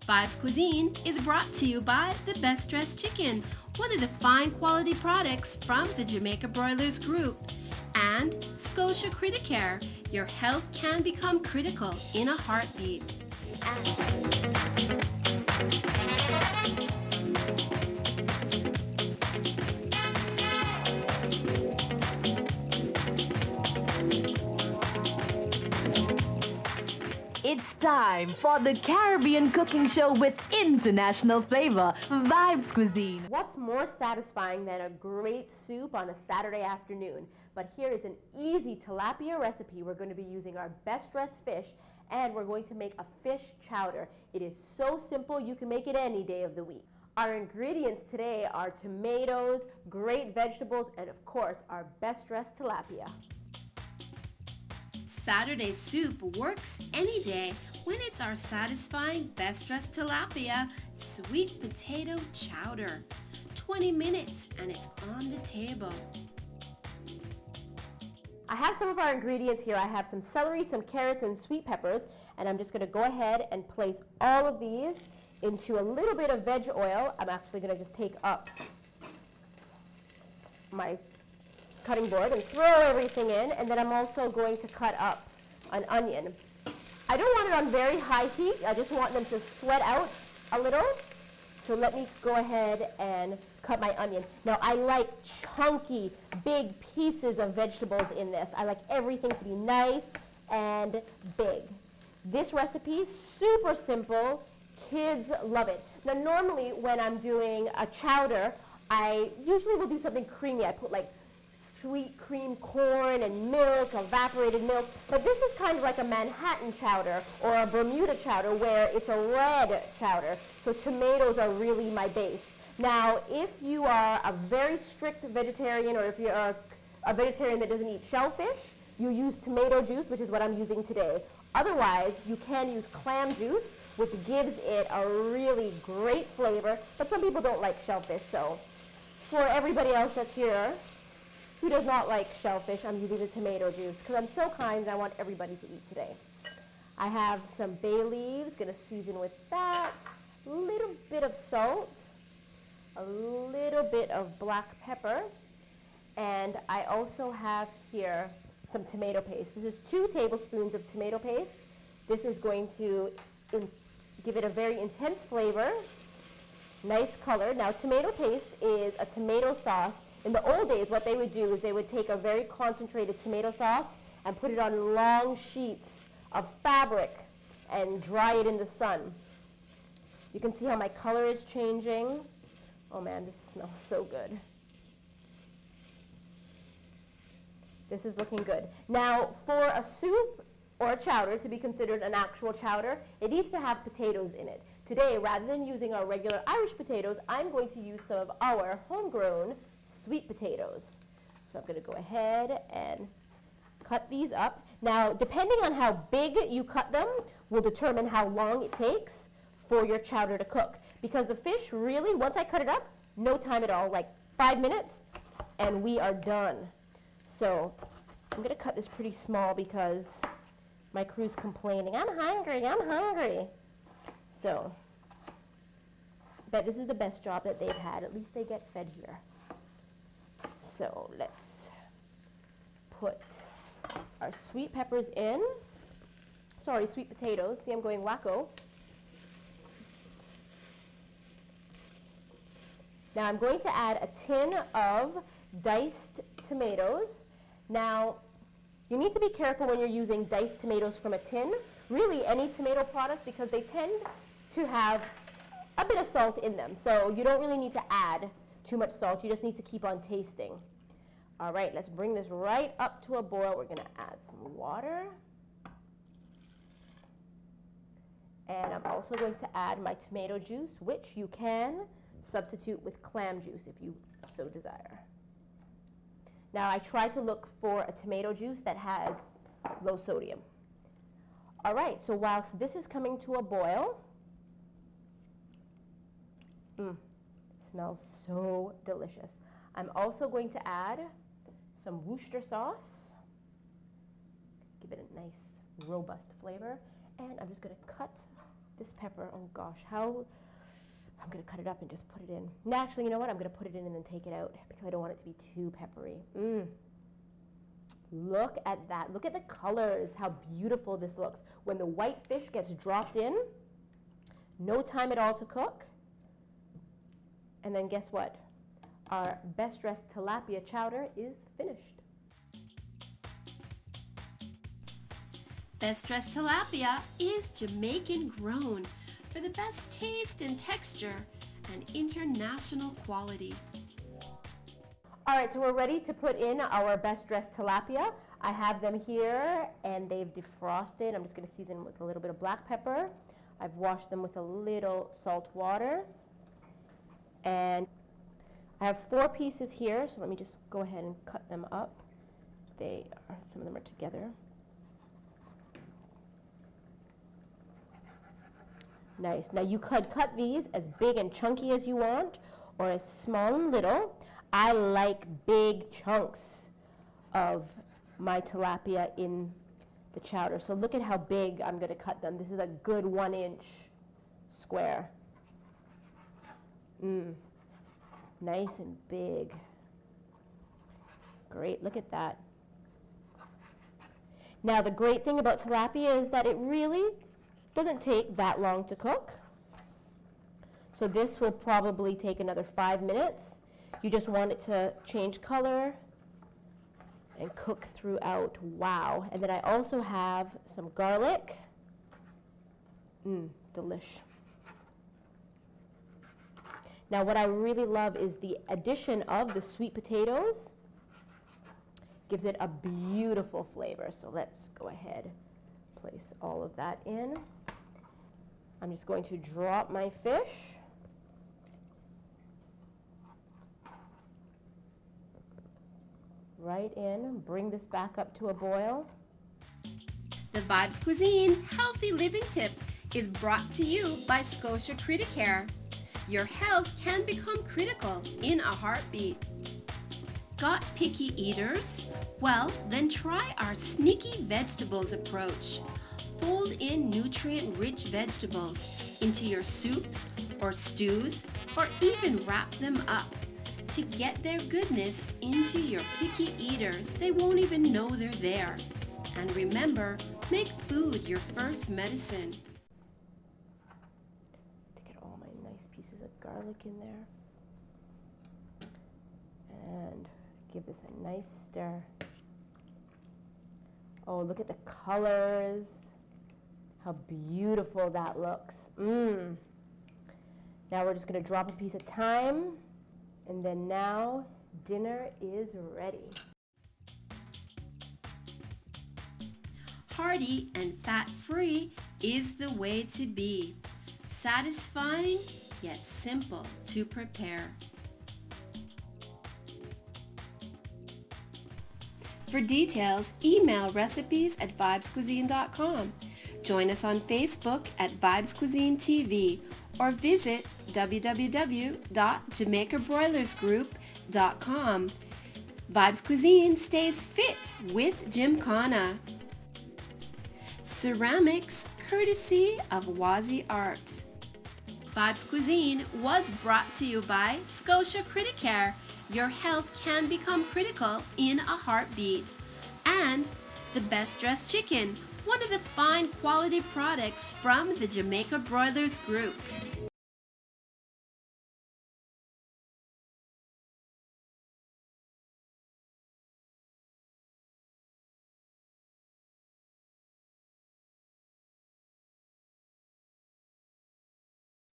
Vibes Cuisine is brought to you by the Best Dressed Chicken, one of the fine quality products from the Jamaica Broilers Group, and Scotia Criticare. Your health can become critical in a heartbeat. It's time for the Caribbean cooking show with international flavor, Vibes Cuisine. What's more satisfying than a great soup on a Saturday afternoon? But here is an easy tilapia recipe. We're going to be using our best dressed fish, and we're going to make a fish chowder. It is so simple, you can make it any day of the week. Our ingredients today are tomatoes, great vegetables, and of course, our best dressed tilapia. Saturday soup works any day when it's our satisfying best dressed tilapia sweet potato chowder. 20 minutes and it's on the table. I have some of our ingredients here. I have some celery, some carrots, and sweet peppers, and I'm just going to go ahead and place all of these into a little bit of veg oil. I'm actually going to just take up my cutting board and throw everything in, and then I'm also going to cut up an onion. I don't want it on very high heat. I just want them to sweat out a little. So let me go ahead and cut my onion. Now I like chunky, big pieces of vegetables in this. I like everything to be nice and big. This recipe, super simple. Kids love it. Now normally when I'm doing a chowder, I usually will do something creamy. I put like sweet cream corn and milk, evaporated milk, but this is kind of like a Manhattan chowder or a Bermuda chowder where it's a red chowder, so tomatoes are really my base. Now, if you are a very strict vegetarian or if you're a vegetarian that doesn't eat shellfish, you use tomato juice, which is what I'm using today. Otherwise, you can use clam juice, which gives it a really great flavor, but some people don't like shellfish, so for everybody else that's here who does not like shellfish, I'm using the tomato juice because I'm so kind and I want everybody to eat today. I have some bay leaves, going to season with that, a little bit of salt, a little bit of black pepper, and I also have here some tomato paste. This is 2 tablespoons of tomato paste. This is going to give it a very intense flavor, nice color. Now tomato paste is a tomato sauce. In the old days, what they would do is they would take a very concentrated tomato sauce and put it on long sheets of fabric and dry it in the sun. You can see how my color is changing. Oh man, this smells so good. This is looking good. Now, for a soup or a chowder to be considered an actual chowder, it needs to have potatoes in it. Today, rather than using our regular Irish potatoes, I'm going to use some of our homegrown sweet potatoes. So I'm going to go ahead and cut these up. Now, depending on how big you cut them will determine how long it takes for your chowder to cook. Because the fish really, once I cut it up, no time at all, like 5 minutes, and we are done. So I'm going to cut this pretty small because my crew's complaining, I'm hungry, I'm hungry. So, but this is the best job that they've had. At least they get fed here. So let's put our sweet peppers in. Sorry, sweet potatoes. See, I'm going wacko. Now I'm going to add a tin of diced tomatoes. Now, you need to be careful when you're using diced tomatoes from a tin. Really, any tomato product, because they tend to have a bit of salt in them. So you don't really need to add too much salt. You just need to keep on tasting. All right, let's bring this right up to a boil. We're going to add some water. And I'm also going to add my tomato juice, which you can substitute with clam juice if you so desire. Now, I try to look for a tomato juice that has low sodium. All right, so whilst this is coming to a boil, smells so delicious. I'm also going to add some Worcester sauce, give it a nice robust flavor, and I'm just going to cut This pepper, oh gosh, how, I'm gonna cut it up and just put it in. No, actually, you know what? I'm gonna put it in and then take it out because I don't want it to be too peppery. Look at that. Look at the colors, how beautiful this looks. When the white fish gets dropped in, no time at all to cook. And then guess what? Our best dressed tilapia chowder is finished. Best dressed tilapia is Jamaican grown for the best taste and texture and international quality. All right, so we're ready to put in our best dressed tilapia. I have them here and they've defrosted. I'm just gonna season with a little bit of black pepper. I've washed them with a little salt water. And I have 4 pieces here, so let me just go ahead and cut them up. Some of them are together. Nice. Now you could cut these as big and chunky as you want, or as small and little. I like big chunks of my tilapia in the chowder. So look at how big I'm going to cut them. This is a good 1-inch square. Nice and big. Great, look at that. Now the great thing about tilapia is that it really doesn't take that long to cook. So this will probably take another 5 minutes. You just want it to change color and cook throughout. Wow. And then I also have some garlic. Delish. Now what I really love is the addition of the sweet potatoes. Gives it a beautiful flavor. So let's go ahead, place all of that in. I'm just going to drop my fish. Right in, bring this back up to a boil. The Vibes Cuisine Healthy Living Tip is brought to you by Scotia Criticare. Your health can become critical in a heartbeat. Got picky eaters? Well, then try our sneaky vegetables approach. Fold in nutrient-rich vegetables into your soups or stews, or even wrap them up. To get their goodness into your picky eaters, they won't even know they're there. And remember, make food your first medicine. To get all my nice pieces of garlic in there. And give this a nice stir. Oh, look at the colors. How beautiful that looks. Now we're just going to drop a piece of thyme. And then now, dinner is ready. Hearty and fat-free is the way to be. Satisfying, yet simple to prepare. For details, email recipes at vibescuisine.com. Join us on Facebook at Vibes Cuisine TV or visit www.jamaicabroilersgroup.com. Vibes Cuisine stays fit with Gymkhana. Ceramics courtesy of Wazi Art. Vibes Cuisine was brought to you by Scotia Criticare. Your health can become critical in a heartbeat. And the Best Dressed Chicken, one of the fine quality products from the Jamaica Broilers Group.